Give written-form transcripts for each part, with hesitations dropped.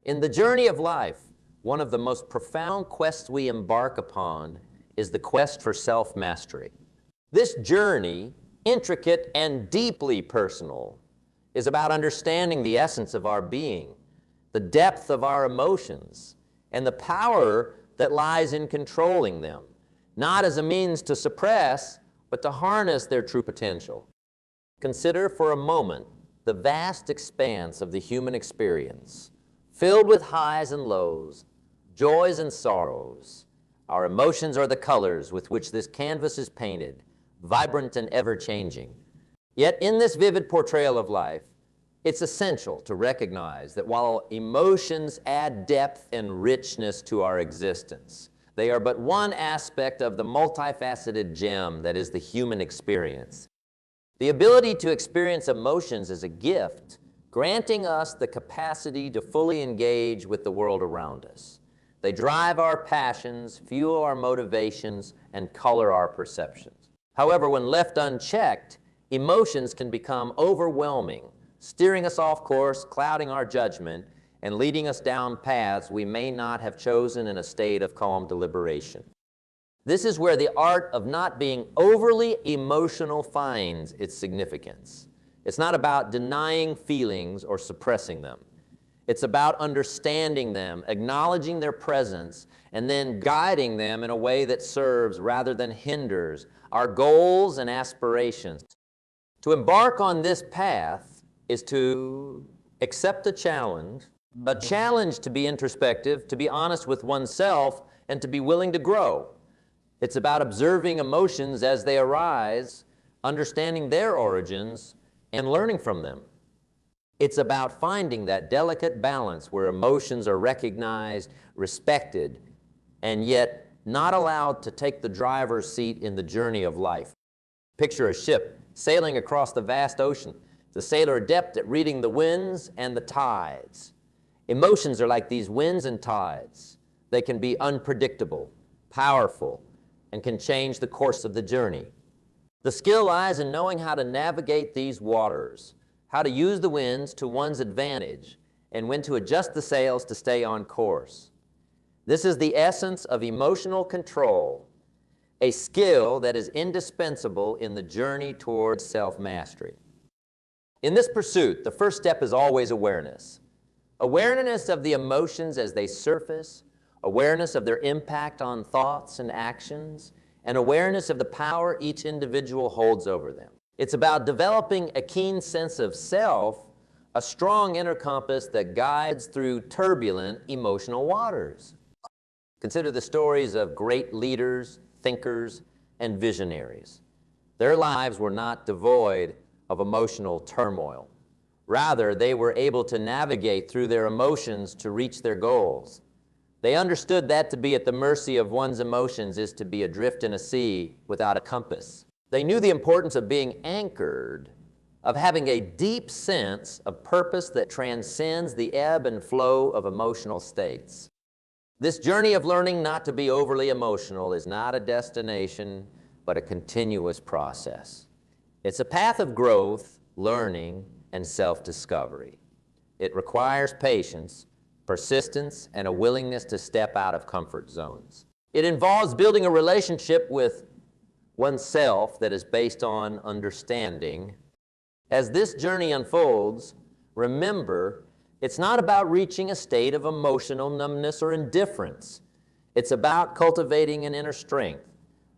In the journey of life, one of the most profound quests we embark upon is the quest for self-mastery. This journey, intricate and deeply personal, is about understanding the essence of our being, the depth of our emotions, and the power that lies in controlling them, not as a means to suppress, but to harness their true potential. Consider for a moment the vast expanse of the human experience, filled with highs and lows, joys and sorrows. Our emotions are the colors with which this canvas is painted, vibrant and ever-changing. Yet in this vivid portrayal of life, it's essential to recognize that while emotions add depth and richness to our existence, they are but one aspect of the multifaceted gem that is the human experience. The ability to experience emotions is a gift, granting us the capacity to fully engage with the world around us. They drive our passions, fuel our motivations, and color our perceptions. However, when left unchecked, emotions can become overwhelming, steering us off course, clouding our judgment, and leading us down paths we may not have chosen in a state of calm deliberation. This is where the art of not being overly emotional finds its significance. It's not about denying feelings or suppressing them. It's about understanding them, acknowledging their presence, and then guiding them in a way that serves rather than hinders our goals and aspirations. To embark on this path is to accept a challenge to be introspective, to be honest with oneself, and to be willing to grow. It's about observing emotions as they arise, understanding their origins, and learning from them. It's about finding that delicate balance where emotions are recognized, respected, and yet not allowed to take the driver's seat in the journey of life. Picture a ship sailing across the vast ocean, the sailor adept at reading the winds and the tides. Emotions are like these winds and tides. They can be unpredictable, powerful, and can change the course of the journey. The skill lies in knowing how to navigate these waters, how to use the winds to one's advantage, and when to adjust the sails to stay on course. This is the essence of emotional control, a skill that is indispensable in the journey towards self-mastery. In this pursuit, the first step is always awareness. Awareness of the emotions as they surface, awareness of their impact on thoughts and actions, and awareness of the power each individual holds over them. It's about developing a keen sense of self, a strong inner compass that guides through turbulent emotional waters. Consider the stories of great leaders, thinkers, and visionaries. Their lives were not devoid of emotional turmoil. Rather, they were able to navigate through their emotions to reach their goals. They understood that to be at the mercy of one's emotions is to be adrift in a sea without a compass. They knew the importance of being anchored, of having a deep sense of purpose that transcends the ebb and flow of emotional states. This journey of learning not to be overly emotional is not a destination, but a continuous process. It's a path of growth, learning, and self-discovery. It requires patience, persistence, and a willingness to step out of comfort zones. It involves building a relationship with oneself that is based on understanding. As this journey unfolds, remember, it's not about reaching a state of emotional numbness or indifference. It's about cultivating an inner strength,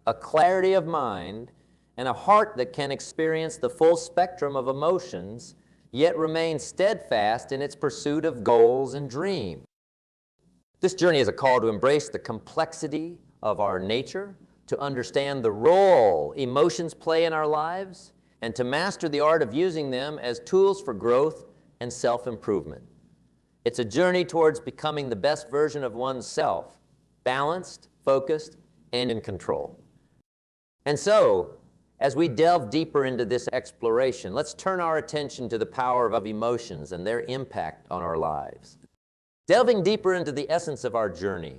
a clarity of mind, and a heart that can experience the full spectrum of emotions, yet remain steadfast in its pursuit of goals and dreams. This journey is a call to embrace the complexity of our nature, to understand the role emotions play in our lives, and to master the art of using them as tools for growth and self-improvement. It's a journey towards becoming the best version of oneself, balanced, focused, and in control. And so, as we delve deeper into this exploration, let's turn our attention to the power of emotions and their impact on our lives. Delving deeper into the essence of our journey,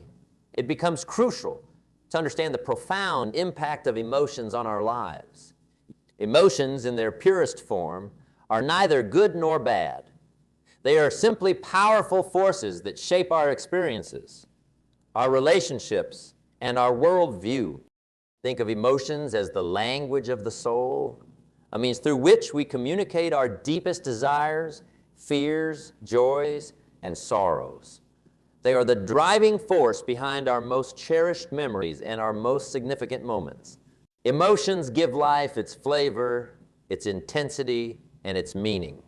it becomes crucial to understand the profound impact of emotions on our lives. Emotions, in their purest form, are neither good nor bad. They are simply powerful forces that shape our experiences, our relationships, and our worldview. Think of emotions as the language of the soul, a means through which we communicate our deepest desires, fears, joys, and sorrows. They are the driving force behind our most cherished memories and our most significant moments. Emotions give life its flavor, its intensity, and its meaning.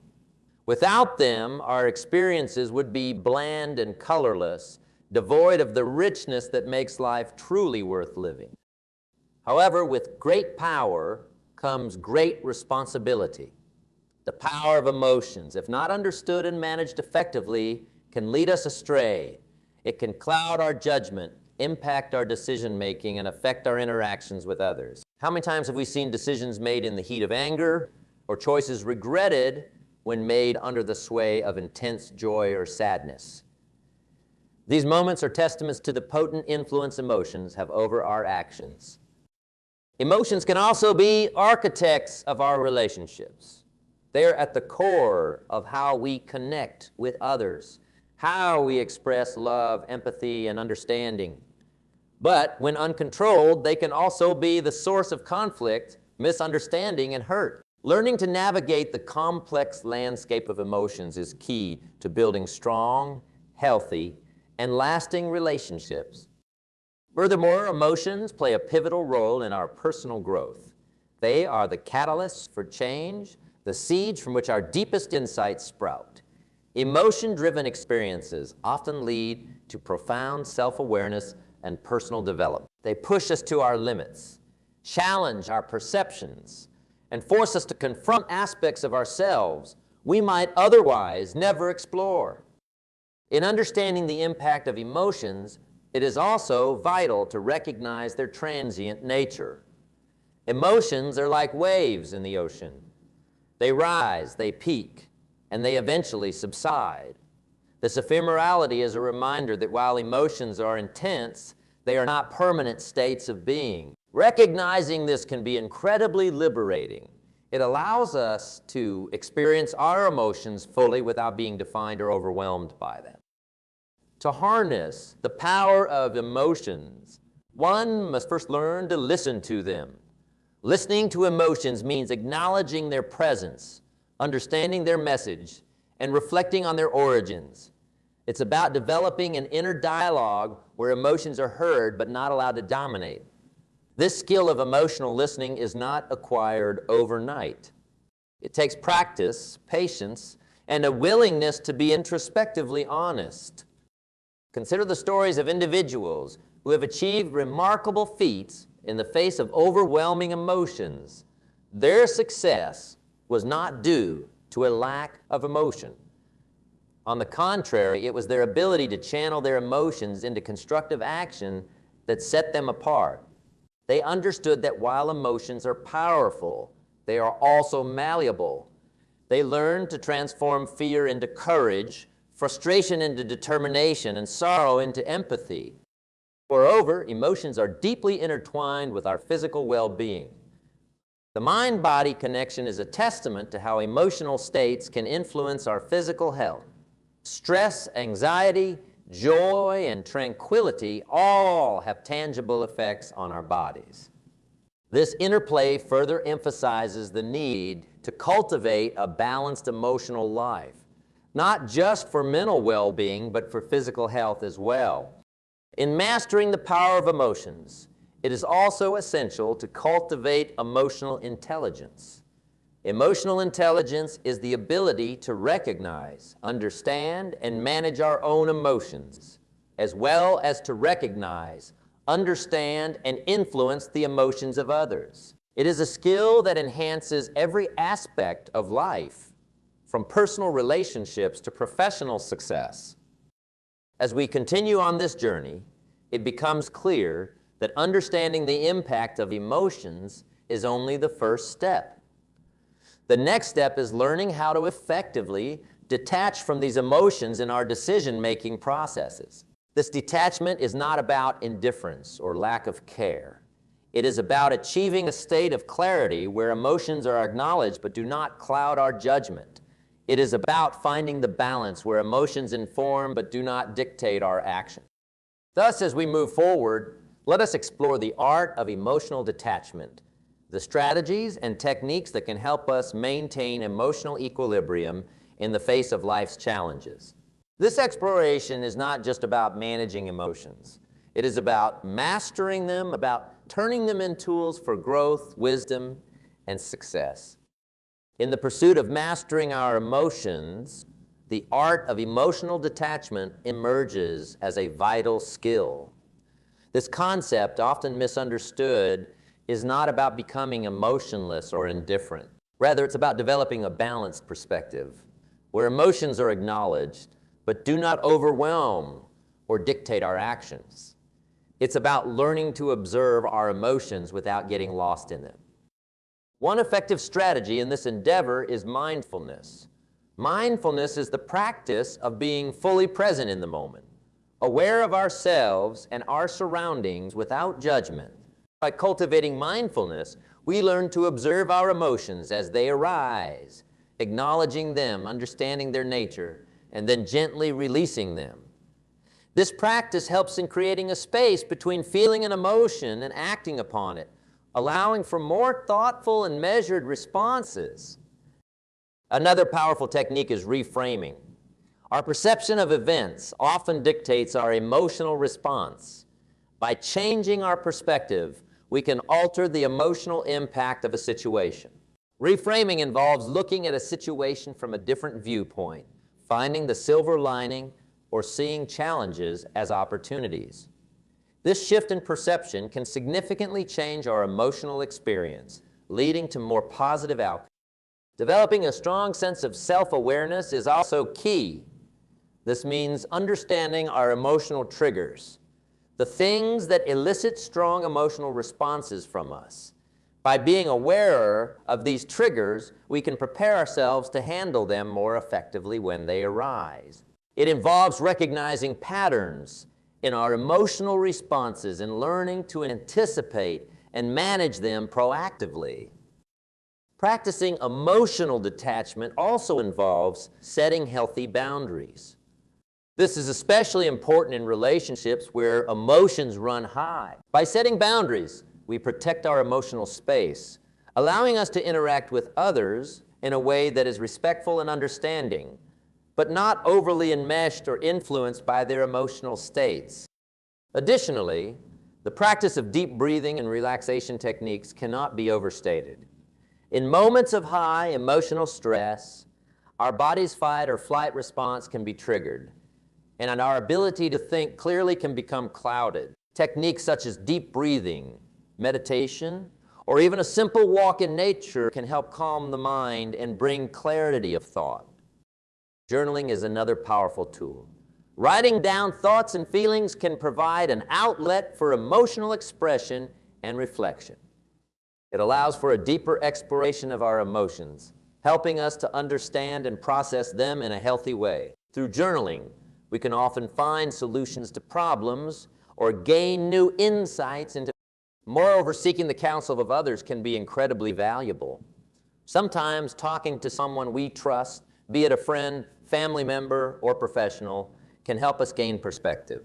Without them, our experiences would be bland and colorless, devoid of the richness that makes life truly worth living. However, with great power comes great responsibility. The power of emotions, if not understood and managed effectively, can lead us astray. It can cloud our judgment, impact our decision-making, and affect our interactions with others. How many times have we seen decisions made in the heat of anger, or choices regretted when made under the sway of intense joy or sadness? These moments are testaments to the potent influence emotions have over our actions. Emotions can also be architects of our relationships. They're at the core of how we connect with others, how we express love, empathy, and understanding. But when uncontrolled, they can also be the source of conflict, misunderstanding, and hurt. Learning to navigate the complex landscape of emotions is key to building strong, healthy, and lasting relationships. Furthermore, emotions play a pivotal role in our personal growth. They are the catalysts for change, the seeds from which our deepest insights sprout. Emotion-driven experiences often lead to profound self-awareness and personal development. They push us to our limits, challenge our perceptions, and force us to confront aspects of ourselves we might otherwise never explore. In understanding the impact of emotions, it is also vital to recognize their transient nature. Emotions are like waves in the ocean. They rise, they peak, and they eventually subside. This ephemerality is a reminder that while emotions are intense, they are not permanent states of being. Recognizing this can be incredibly liberating. It allows us to experience our emotions fully without being defined or overwhelmed by them. To harness the power of emotions, one must first learn to listen to them. Listening to emotions means acknowledging their presence, understanding their message, and reflecting on their origins. It's about developing an inner dialogue where emotions are heard but not allowed to dominate. This skill of emotional listening is not acquired overnight. It takes practice, patience, and a willingness to be introspectively honest. Consider the stories of individuals who have achieved remarkable feats in the face of overwhelming emotions. Their success was not due to a lack of emotion. On the contrary, it was their ability to channel their emotions into constructive action that set them apart. They understood that while emotions are powerful, they are also malleable. They learned to transform fear into courage, frustration into determination, and sorrow into empathy. Moreover, emotions are deeply intertwined with our physical well-being. The mind-body connection is a testament to how emotional states can influence our physical health. Stress, anxiety, joy, and tranquility all have tangible effects on our bodies. This interplay further emphasizes the need to cultivate a balanced emotional life, not just for mental well-being, but for physical health as well. In mastering the power of emotions, it is also essential to cultivate emotional intelligence. Emotional intelligence is the ability to recognize, understand, and manage our own emotions, as well as to recognize, understand, and influence the emotions of others. It is a skill that enhances every aspect of life, from personal relationships to professional success. As we continue on this journey, it becomes clear that understanding the impact of emotions is only the first step. The next step is learning how to effectively detach from these emotions in our decision-making processes. This detachment is not about indifference or lack of care. It is about achieving a state of clarity where emotions are acknowledged but do not cloud our judgment. It is about finding the balance where emotions inform but do not dictate our action. Thus, as we move forward, let us explore the art of emotional detachment, the strategies and techniques that can help us maintain emotional equilibrium in the face of life's challenges. This exploration is not just about managing emotions. It is about mastering them, about turning them into tools for growth, wisdom, and success. In the pursuit of mastering our emotions, the art of emotional detachment emerges as a vital skill. This concept, often misunderstood, is not about becoming emotionless or indifferent. Rather, it's about developing a balanced perspective, where emotions are acknowledged, but do not overwhelm or dictate our actions. It's about learning to observe our emotions without getting lost in them. One effective strategy in this endeavor is mindfulness. Mindfulness is the practice of being fully present in the moment, aware of ourselves and our surroundings without judgment. By cultivating mindfulness, we learn to observe our emotions as they arise, acknowledging them, understanding their nature, and then gently releasing them. This practice helps in creating a space between feeling an emotion and acting upon it, allowing for more thoughtful and measured responses. Another powerful technique is reframing. Our perception of events often dictates our emotional response. By changing our perspective, we can alter the emotional impact of a situation. Reframing involves looking at a situation from a different viewpoint, finding the silver lining, or seeing challenges as opportunities. This shift in perception can significantly change our emotional experience, leading to more positive outcomes. Developing a strong sense of self-awareness is also key. This means understanding our emotional triggers, the things that elicit strong emotional responses from us. By being aware of these triggers, we can prepare ourselves to handle them more effectively when they arise. It involves recognizing patterns in our emotional responses and learning to anticipate and manage them proactively. Practicing emotional detachment also involves setting healthy boundaries. This is especially important in relationships where emotions run high. By setting boundaries, we protect our emotional space, allowing us to interact with others in a way that is respectful and understanding, but not overly enmeshed or influenced by their emotional states. Additionally, the practice of deep breathing and relaxation techniques cannot be overstated. In moments of high emotional stress, our body's fight or flight response can be triggered, and our ability to think clearly can become clouded. Techniques such as deep breathing, meditation, or even a simple walk in nature can help calm the mind and bring clarity of thought. Journaling is another powerful tool. Writing down thoughts and feelings can provide an outlet for emotional expression and reflection. It allows for a deeper exploration of our emotions, helping us to understand and process them in a healthy way. Through journaling, we can often find solutions to problems or gain new insights into. Moreover, seeking the counsel of others can be incredibly valuable. Sometimes talking to someone we trust, be it a friend, family member, or professional, can help us gain perspective.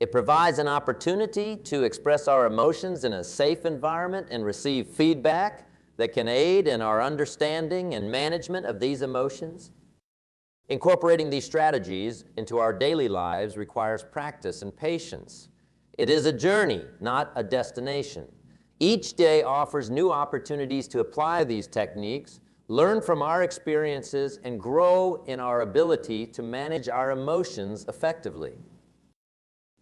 It provides an opportunity to express our emotions in a safe environment and receive feedback that can aid in our understanding and management of these emotions. Incorporating these strategies into our daily lives requires practice and patience. It is a journey, not a destination. Each day offers new opportunities to apply these techniques, learn from our experiences, and grow in our ability to manage our emotions effectively.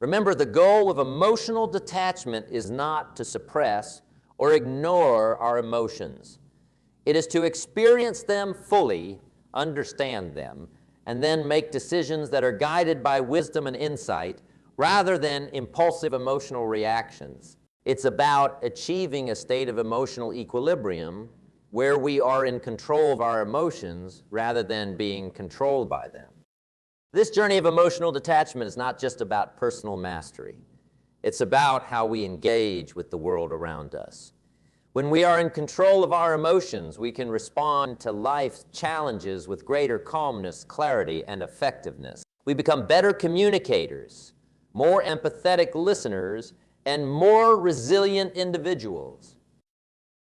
Remember, the goal of emotional detachment is not to suppress or ignore our emotions. It is to experience them fully, understand them, and then make decisions that are guided by wisdom and insight rather than impulsive emotional reactions. It's about achieving a state of emotional equilibrium where we are in control of our emotions rather than being controlled by them. This journey of emotional detachment is not just about personal mastery. It's about how we engage with the world around us. When we are in control of our emotions, we can respond to life's challenges with greater calmness, clarity, and effectiveness. We become better communicators, more empathetic listeners, and more resilient individuals.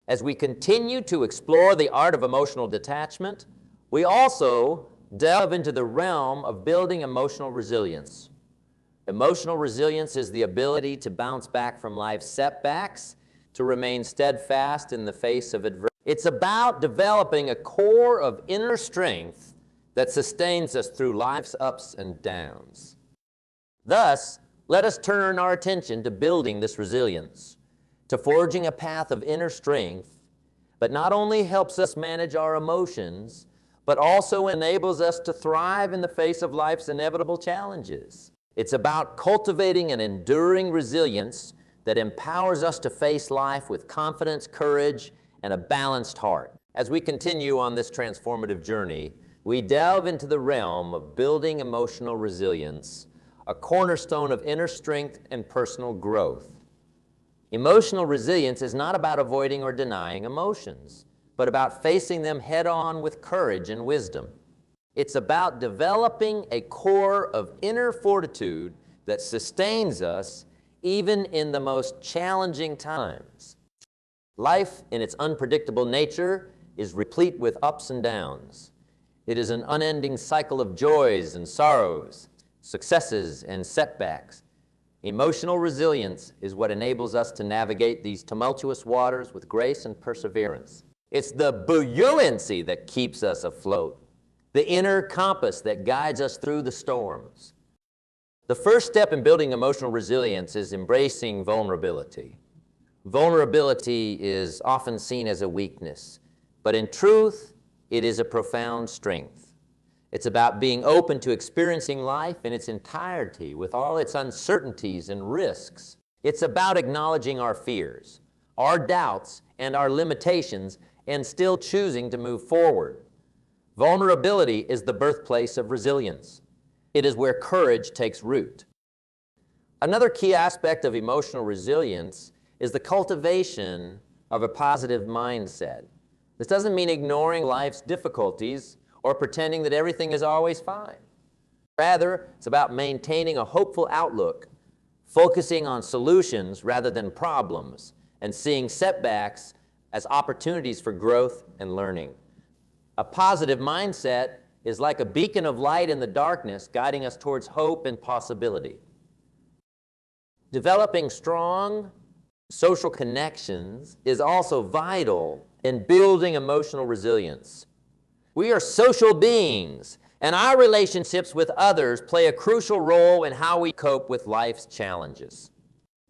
As we continue to explore the art of emotional detachment, we also delve into the realm of building emotional resilience. Emotional resilience is the ability to bounce back from life's setbacks, to remain steadfast in the face of adversity. It's about developing a core of inner strength that sustains us through life's ups and downs. Thus, let us turn our attention to building this resilience, to forging a path of inner strength, but not only helps us manage our emotions, but also enables us to thrive in the face of life's inevitable challenges. It's about cultivating an enduring resilience that empowers us to face life with confidence, courage, and a balanced heart. As we continue on this transformative journey, we delve into the realm of building emotional resilience, a cornerstone of inner strength and personal growth. Emotional resilience is not about avoiding or denying emotions, but about facing them head-on with courage and wisdom. It's about developing a core of inner fortitude that sustains us even in the most challenging times. Life, in its unpredictable nature, is replete with ups and downs. It is an unending cycle of joys and sorrows, successes and setbacks. Emotional resilience is what enables us to navigate these tumultuous waters with grace and perseverance. It's the buoyancy that keeps us afloat, the inner compass that guides us through the storms. The first step in building emotional resilience is embracing vulnerability. Vulnerability is often seen as a weakness, but in truth, it is a profound strength. It's about being open to experiencing life in its entirety with all its uncertainties and risks. It's about acknowledging our fears, our doubts, and our limitations, and still choosing to move forward. Vulnerability is the birthplace of resilience. It is where courage takes root. Another key aspect of emotional resilience is the cultivation of a positive mindset. This doesn't mean ignoring life's difficulties or pretending that everything is always fine. Rather, it's about maintaining a hopeful outlook, focusing on solutions rather than problems, and seeing setbacks as opportunities for growth and learning. A positive mindset is like a beacon of light in the darkness, guiding us towards hope and possibility. Developing strong social connections is also vital in building emotional resilience. We are social beings, and our relationships with others play a crucial role in how we cope with life's challenges.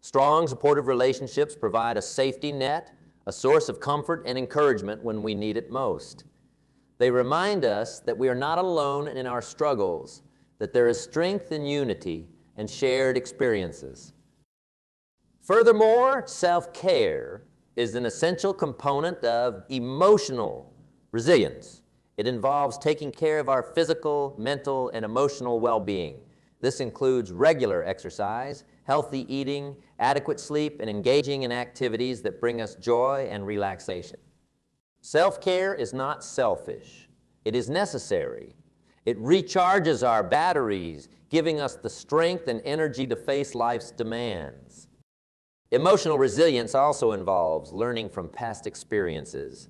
Strong, supportive relationships provide a safety net, a source of comfort and encouragement when we need it most. They remind us that we are not alone in our struggles, that there is strength in unity and shared experiences. Furthermore, self-care is an essential component of emotional resilience. It involves taking care of our physical, mental, and emotional well-being. This includes regular exercise, healthy eating, adequate sleep, and engaging in activities that bring us joy and relaxation. Self-care is not selfish. It is necessary. It recharges our batteries, giving us the strength and energy to face life's demands. Emotional resilience also involves learning from past experiences.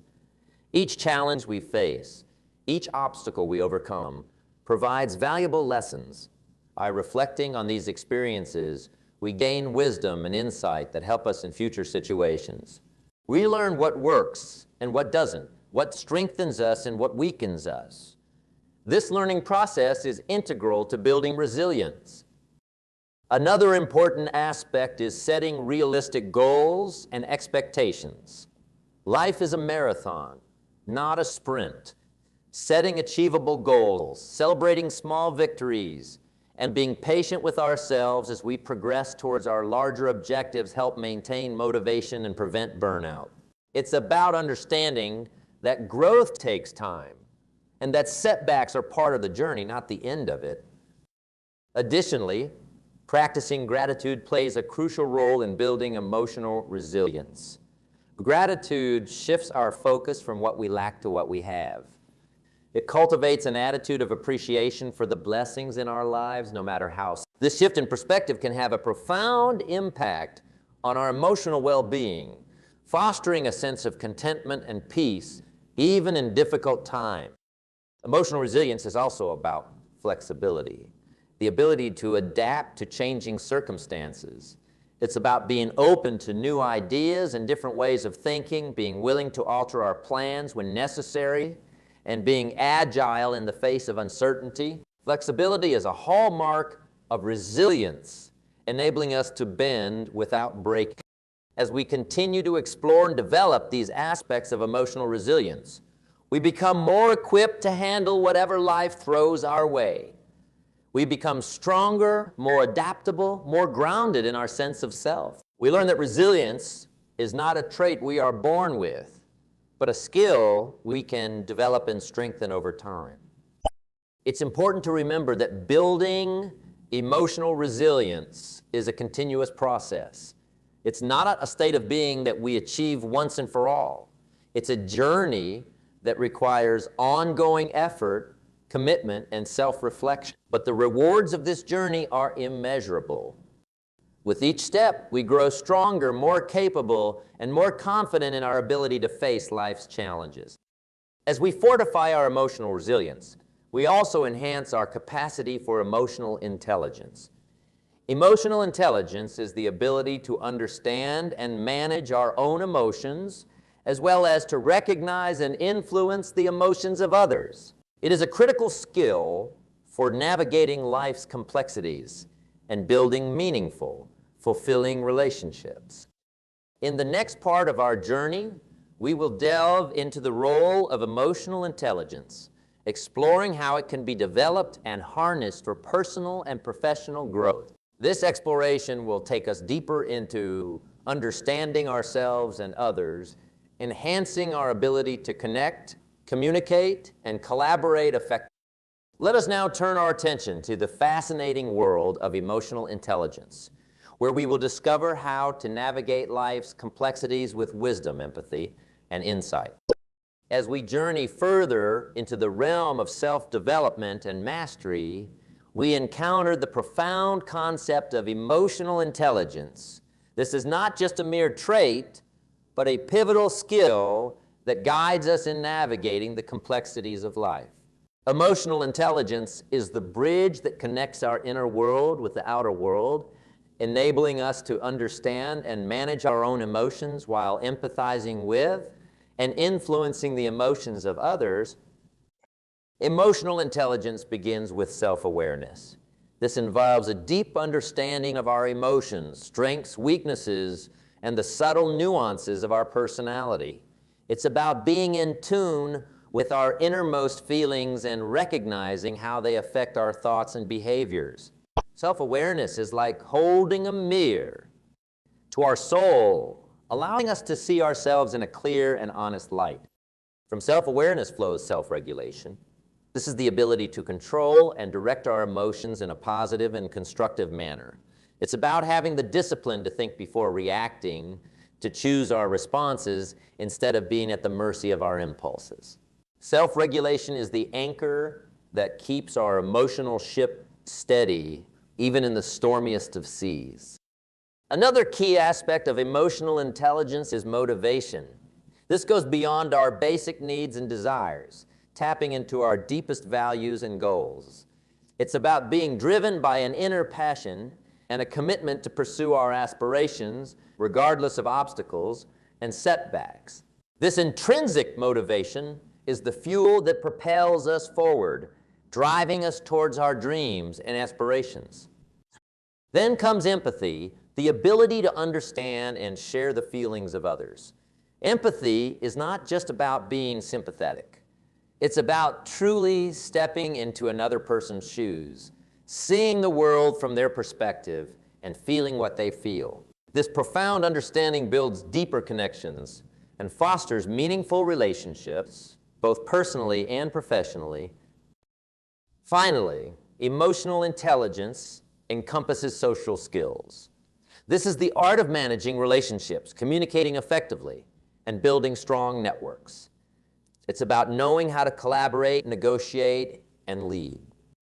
Each challenge we face, each obstacle we overcome, provides valuable lessons. By reflecting on these experiences, we gain wisdom and insight that help us in future situations. We learn what works and what doesn't, what strengthens us and what weakens us. This learning process is integral to building resilience. Another important aspect is setting realistic goals and expectations. Life is a marathon, not a sprint. Setting achievable goals, celebrating small victories, and being patient with ourselves as we progress towards our larger objectives help maintain motivation and prevent burnout. It's about understanding that growth takes time and that setbacks are part of the journey, not the end of it. Additionally, practicing gratitude plays a crucial role in building emotional resilience. Gratitude shifts our focus from what we lack to what we have. It cultivates an attitude of appreciation for the blessings in our lives, no matter how. This shift in perspective can have a profound impact on our emotional well-being, fostering a sense of contentment and peace, even in difficult times. Emotional resilience is also about flexibility, the ability to adapt to changing circumstances. It's about being open to new ideas and different ways of thinking, being willing to alter our plans when necessary, and being agile in the face of uncertainty. Flexibility is a hallmark of resilience, enabling us to bend without breaking. As we continue to explore and develop these aspects of emotional resilience, we become more equipped to handle whatever life throws our way. We become stronger, more adaptable, more grounded in our sense of self. We learn that resilience is not a trait we are born with, but a skill we can develop and strengthen over time. It's important to remember that building emotional resilience is a continuous process. It's not a state of being that we achieve once and for all. It's a journey that requires ongoing effort, commitment, and self-reflection. But the rewards of this journey are immeasurable. With each step, we grow stronger, more capable, and more confident in our ability to face life's challenges. As we fortify our emotional resilience, we also enhance our capacity for emotional intelligence. Emotional intelligence is the ability to understand and manage our own emotions, as well as to recognize and influence the emotions of others. It is a critical skill for navigating life's complexities and building meaningful, fulfilling relationships. In the next part of our journey, we will delve into the role of emotional intelligence, exploring how it can be developed and harnessed for personal and professional growth. This exploration will take us deeper into understanding ourselves and others, enhancing our ability to connect, communicate, and collaborate effectively. Let us now turn our attention to the fascinating world of emotional intelligence, where we will discover how to navigate life's complexities with wisdom, empathy, and insight. As we journey further into the realm of self-development and mastery, we encounter the profound concept of emotional intelligence. This is not just a mere trait, but a pivotal skill that guides us in navigating the complexities of life. Emotional intelligence is the bridge that connects our inner world with the outer world, enabling us to understand and manage our own emotions while empathizing with and influencing the emotions of others. Emotional intelligence begins with self-awareness. This involves a deep understanding of our emotions, strengths, weaknesses, and the subtle nuances of our personality. It's about being in tune with our innermost feelings and recognizing how they affect our thoughts and behaviors. Self-awareness is like holding a mirror to our soul, allowing us to see ourselves in a clear and honest light. From self-awareness flows self-regulation. This is the ability to control and direct our emotions in a positive and constructive manner. It's about having the discipline to think before reacting, to choose our responses instead of being at the mercy of our impulses. Self-regulation is the anchor that keeps our emotional ship steady, even in the stormiest of seas. Another key aspect of emotional intelligence is motivation. This goes beyond our basic needs and desires, tapping into our deepest values and goals. It's about being driven by an inner passion and a commitment to pursue our aspirations, regardless of obstacles and setbacks. This intrinsic motivation is the fuel that propels us forward, driving us towards our dreams and aspirations. Then comes empathy, the ability to understand and share the feelings of others. Empathy is not just about being sympathetic. It's about truly stepping into another person's shoes, seeing the world from their perspective and feeling what they feel. This profound understanding builds deeper connections and fosters meaningful relationships, both personally and professionally. Finally, emotional intelligence encompasses social skills. This is the art of managing relationships, communicating effectively, and building strong networks. It's about knowing how to collaborate, negotiate, and lead.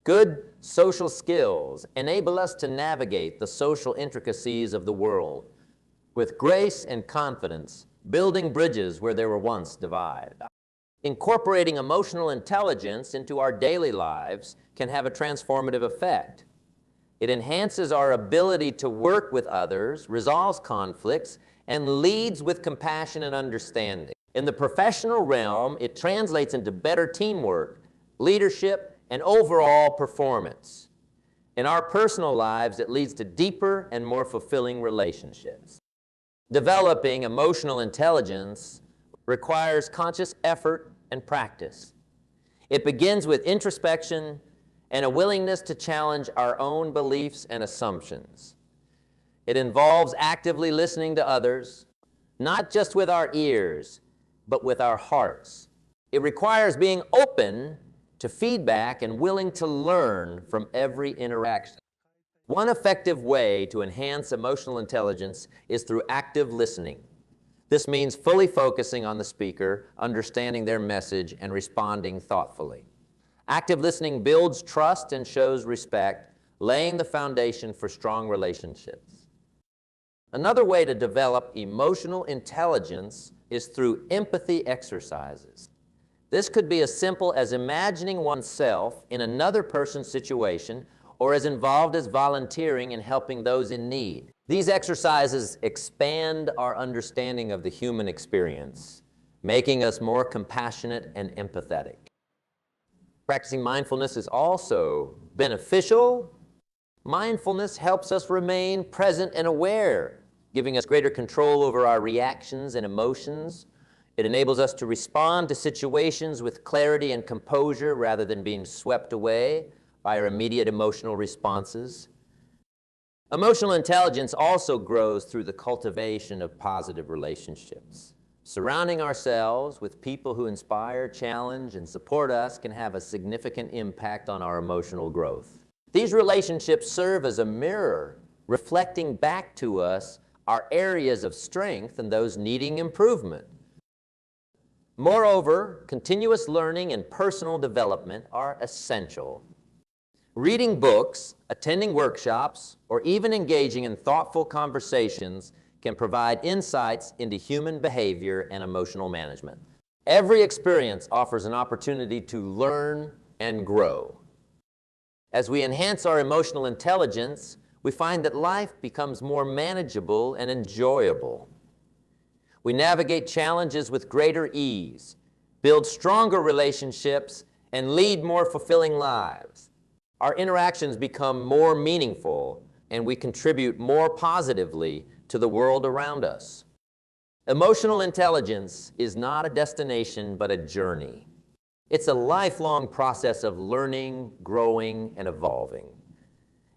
Good social skills enable us to navigate the social intricacies of the world with grace and confidence, building bridges where there were once divides. Incorporating emotional intelligence into our daily lives can have a transformative effect. It enhances our ability to work with others, resolves conflicts, and leads with compassion and understanding. In the professional realm, it translates into better teamwork, leadership, and overall performance. In our personal lives, it leads to deeper and more fulfilling relationships. Developing emotional intelligence requires conscious effort and practice. It begins with introspection and a willingness to challenge our own beliefs and assumptions. It involves actively listening to others, not just with our ears, but with our hearts. It requires being open to feedback and willing to learn from every interaction. One effective way to enhance emotional intelligence is through active listening. This means fully focusing on the speaker, understanding their message, and responding thoughtfully. Active listening builds trust and shows respect, laying the foundation for strong relationships. Another way to develop emotional intelligence is through empathy exercises. This could be as simple as imagining oneself in another person's situation or as involved as volunteering and helping those in need. These exercises expand our understanding of the human experience, making us more compassionate and empathetic. Practicing mindfulness is also beneficial. Mindfulness helps us remain present and aware, giving us greater control over our reactions and emotions. It enables us to respond to situations with clarity and composure rather than being swept away by our immediate emotional responses. Emotional intelligence also grows through the cultivation of positive relationships. Surrounding ourselves with people who inspire, challenge, and support us can have a significant impact on our emotional growth. These relationships serve as a mirror, reflecting back to us our areas of strength and those needing improvement. Moreover, continuous learning and personal development are essential. Reading books, attending workshops, or even engaging in thoughtful conversations can provide insights into human behavior and emotional management. Every experience offers an opportunity to learn and grow. As we enhance our emotional intelligence, we find that life becomes more manageable and enjoyable. We navigate challenges with greater ease, build stronger relationships, and lead more fulfilling lives. Our interactions become more meaningful, and we contribute more positively to the world around us. Emotional intelligence is not a destination, but a journey. It's a lifelong process of learning, growing, and evolving.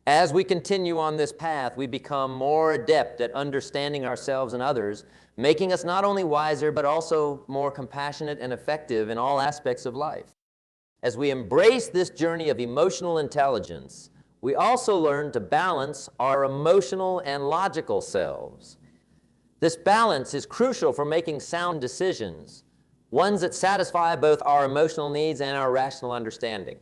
As we continue on this path, we become more adept at understanding ourselves and others, making us not only wiser, but also more compassionate and effective in all aspects of life. As we embrace this journey of emotional intelligence, we also learn to balance our emotional and logical selves. This balance is crucial for making sound decisions, ones that satisfy both our emotional needs and our rational understanding.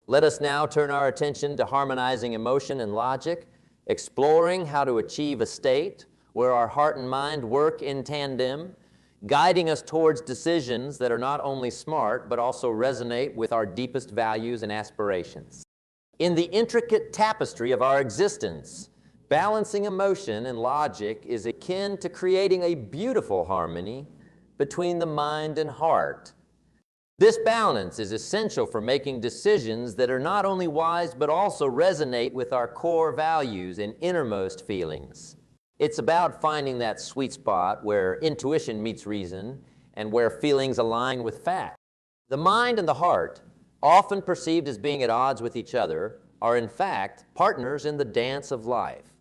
Let us now turn our attention to harmonizing emotion and logic, exploring how to achieve a state where our heart and mind work in tandem, guiding us towards decisions that are not only smart, but also resonate with our deepest values and aspirations. In the intricate tapestry of our existence, balancing emotion and logic is akin to creating a beautiful harmony between the mind and heart. This balance is essential for making decisions that are not only wise, but also resonate with our core values and innermost feelings. It's about finding that sweet spot where intuition meets reason and where feelings align with fact. The mind and the heart, often perceived as being at odds with each other, are in fact partners in the dance of life.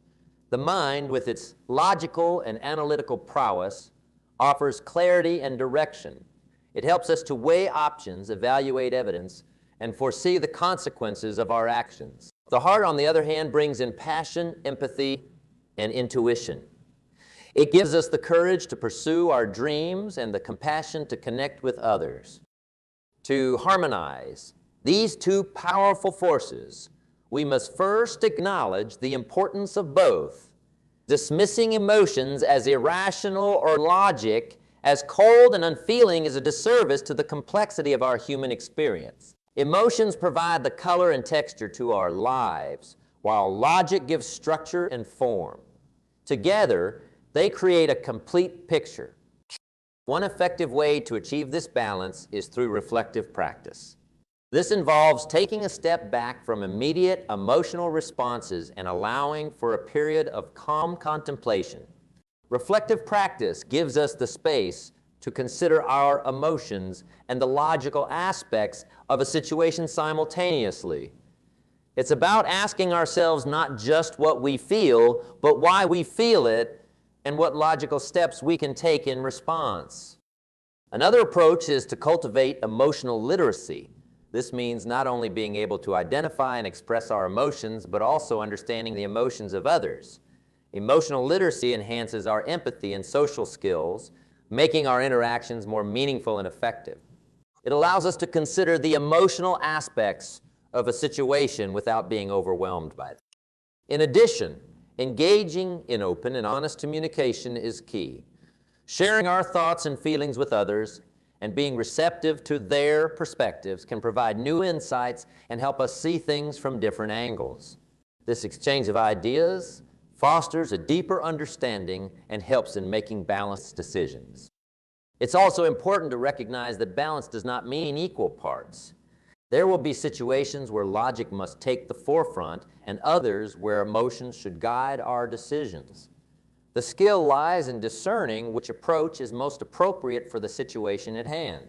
The mind, with its logical and analytical prowess, offers clarity and direction. It helps us to weigh options, evaluate evidence, and foresee the consequences of our actions. The heart, on the other hand, brings in passion, empathy, and intuition. It gives us the courage to pursue our dreams and the compassion to connect with others. To harmonize these two powerful forces, we must first acknowledge the importance of both. Dismissing emotions as irrational or logic, as cold and unfeeling, is a disservice to the complexity of our human experience. Emotions provide the color and texture to our lives, while logic gives structure and form. Together, they create a complete picture. One effective way to achieve this balance is through reflective practice. This involves taking a step back from immediate emotional responses and allowing for a period of calm contemplation. Reflective practice gives us the space to consider our emotions and the logical aspects of a situation simultaneously. It's about asking ourselves not just what we feel, but why we feel it and what logical steps we can take in response. Another approach is to cultivate emotional literacy. This means not only being able to identify and express our emotions, but also understanding the emotions of others. Emotional literacy enhances our empathy and social skills, making our interactions more meaningful and effective. It allows us to consider the emotional aspects of a situation without being overwhelmed by them. In addition, engaging in open and honest communication is key. Sharing our thoughts and feelings with others and being receptive to their perspectives can provide new insights and help us see things from different angles. This exchange of ideas fosters a deeper understanding and helps in making balanced decisions. It's also important to recognize that balance does not mean equal parts. There will be situations where logic must take the forefront and others where emotions should guide our decisions. The skill lies in discerning which approach is most appropriate for the situation at hand.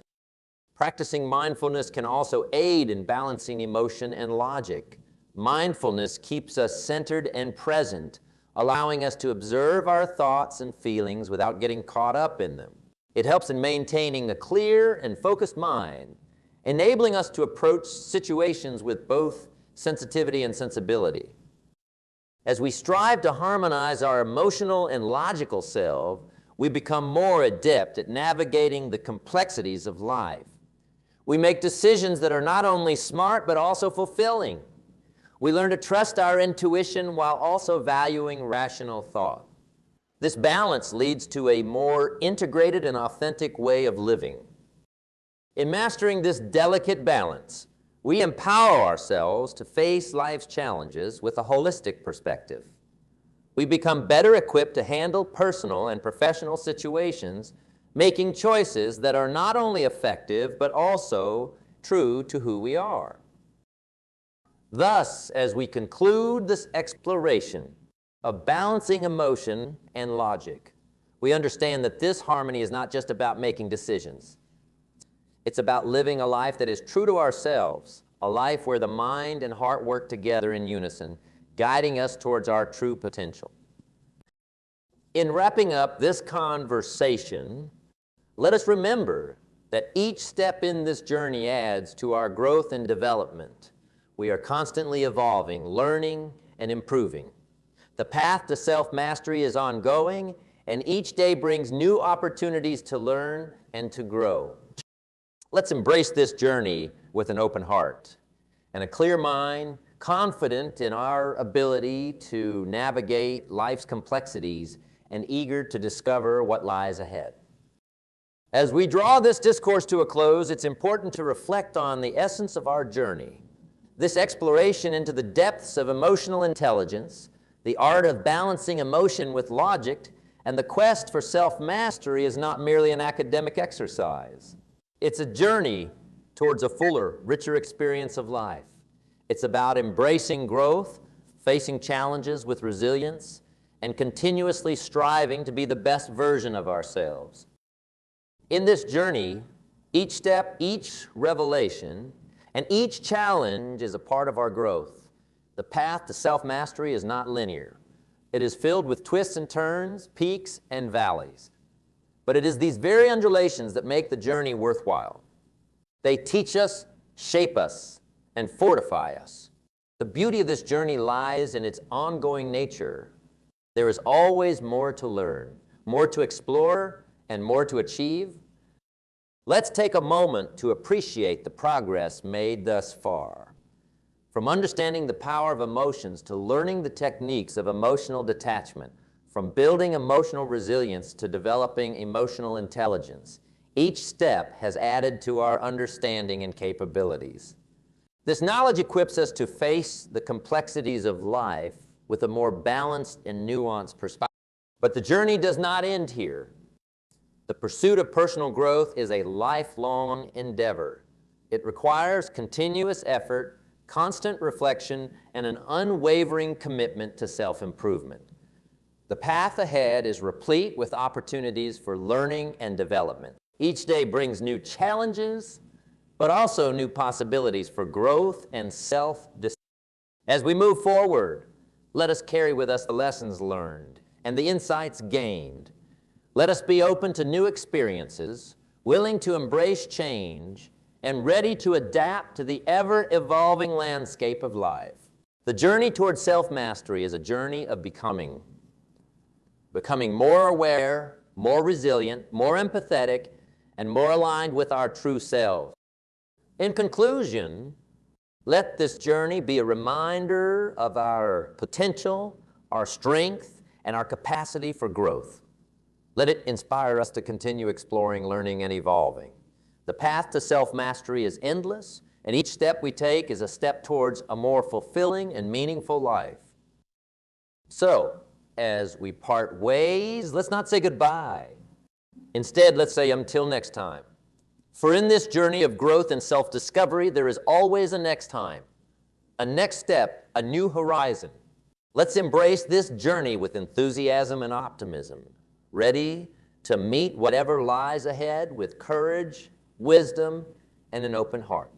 Practicing mindfulness can also aid in balancing emotion and logic. Mindfulness keeps us centered and present, allowing us to observe our thoughts and feelings without getting caught up in them. It helps in maintaining a clear and focused mind, enabling us to approach situations with both sensitivity and sensibility. As we strive to harmonize our emotional and logical self, we become more adept at navigating the complexities of life. We make decisions that are not only smart but also fulfilling. We learn to trust our intuition while also valuing rational thought. This balance leads to a more integrated and authentic way of living. In mastering this delicate balance, we empower ourselves to face life's challenges with a holistic perspective. We become better equipped to handle personal and professional situations, making choices that are not only effective but also true to who we are. Thus, as we conclude this exploration of balancing emotion and logic, we understand that this harmony is not just about making decisions. It's about living a life that is true to ourselves, a life where the mind and heart work together in unison, guiding us towards our true potential. In wrapping up this conversation, let us remember that each step in this journey adds to our growth and development. We are constantly evolving, learning, and improving. The path to self-mastery is ongoing, and each day brings new opportunities to learn and to grow. Let's embrace this journey with an open heart and a clear mind, confident in our ability to navigate life's complexities and eager to discover what lies ahead. As we draw this discourse to a close, it's important to reflect on the essence of our journey. This exploration into the depths of emotional intelligence, the art of balancing emotion with logic, and the quest for self-mastery is not merely an academic exercise. It's a journey towards a fuller, richer experience of life. It's about embracing growth, facing challenges with resilience, and continuously striving to be the best version of ourselves. In this journey, each step, each revelation, and each challenge is a part of our growth. The path to self-mastery is not linear. It is filled with twists and turns, peaks and valleys. But it is these very undulations that make the journey worthwhile. They teach us, shape us, and fortify us. The beauty of this journey lies in its ongoing nature. There is always more to learn, more to explore, and more to achieve? Let's take a moment to appreciate the progress made thus far. From understanding the power of emotions to learning the techniques of emotional detachment, from building emotional resilience to developing emotional intelligence, each step has added to our understanding and capabilities. This knowledge equips us to face the complexities of life with a more balanced and nuanced perspective. But the journey does not end here. The pursuit of personal growth is a lifelong endeavor. It requires continuous effort, constant reflection, and an unwavering commitment to self-improvement. The path ahead is replete with opportunities for learning and development. Each day brings new challenges, but also new possibilities for growth and self-discovery. As we move forward, let us carry with us the lessons learned and the insights gained. Let us be open to new experiences, willing to embrace change, and ready to adapt to the ever-evolving landscape of life. The journey toward self-mastery is a journey of becoming more aware, more resilient, more empathetic, and more aligned with our true selves. In conclusion, let this journey be a reminder of our potential, our strength, and our capacity for growth. Let it inspire us to continue exploring, learning, and evolving. The path to self-mastery is endless, and each step we take is a step towards a more fulfilling and meaningful life. So, as we part ways, let's not say goodbye. Instead, let's say until next time. For in this journey of growth and self-discovery, there is always a next time, a next step, a new horizon. Let's embrace this journey with enthusiasm and optimism, ready to meet whatever lies ahead with courage, wisdom, and an open heart.